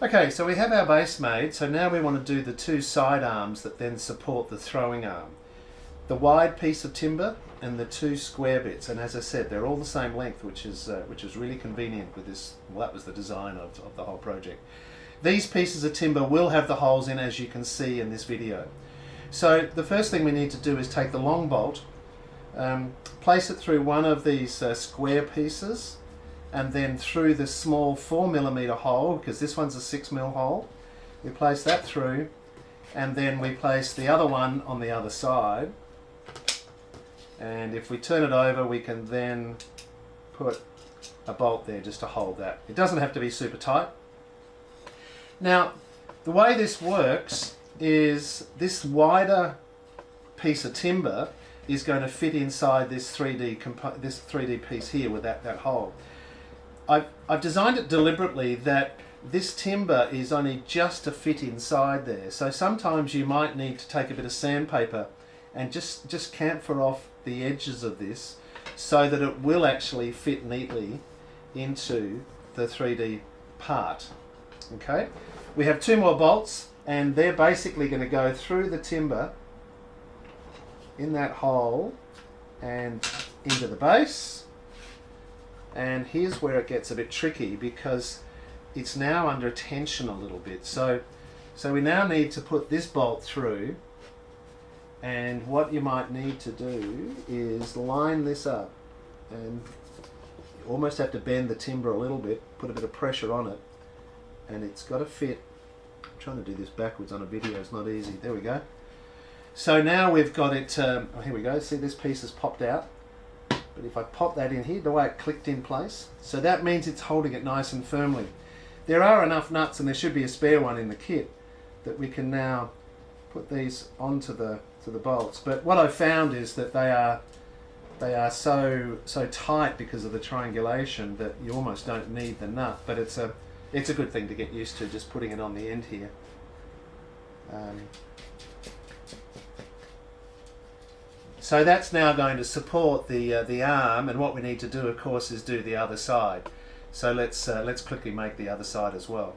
Okay, so we have our base made, so now we want to do the two side arms that then support the throwing arm. The wide piece of timber and the two square bits, and as I said, they're all the same length, which is really convenient with this. Well, that was the design of the whole project. These pieces of timber will have the holes in, as you can see in this video. So the first thing we need to do is take the long bolt, place it through one of these square pieces, and then through the small 4mm hole, because this one's a 6mm hole. We place that through, and then we place the other one on the other side. And if we turn it over, we can then put a bolt there just to hold that. It doesn't have to be super tight. Now, the way this works is this wider piece of timber is going to fit inside this 3D piece here with that hole. I've designed it deliberately that this timber is only just to fit inside there. So sometimes you might need to take a bit of sandpaper and just chamfer off the edges of this so that it will actually fit neatly into the 3D part. Okay, we have two more bolts, and they're basically going to go through the timber in that hole and into the base. And here's where it gets a bit tricky, because it's now under tension a little bit. So we now need to put this bolt through, and what you might need to do is line this up, and you almost have to bend the timber a little bit, put a bit of pressure on it, and it's got to fit. I'm trying to do this backwards on a video, it's not easy. There we go. So now we've got it, oh, here we go, see this piece has popped out. But if I pop that in here, the way it clicked in place, so that means it's holding it nice and firmly. There are enough nuts, and there should be a spare one in the kit, that we can now put these onto the bolts. But what I've found is that they are so tight because of the triangulation that you almost don't need the nut. But it's a good thing to get used to, just putting it on the end here. So that's now going to support the arm, and what we need to do, of course, is do the other side. So let's quickly make the other side as well.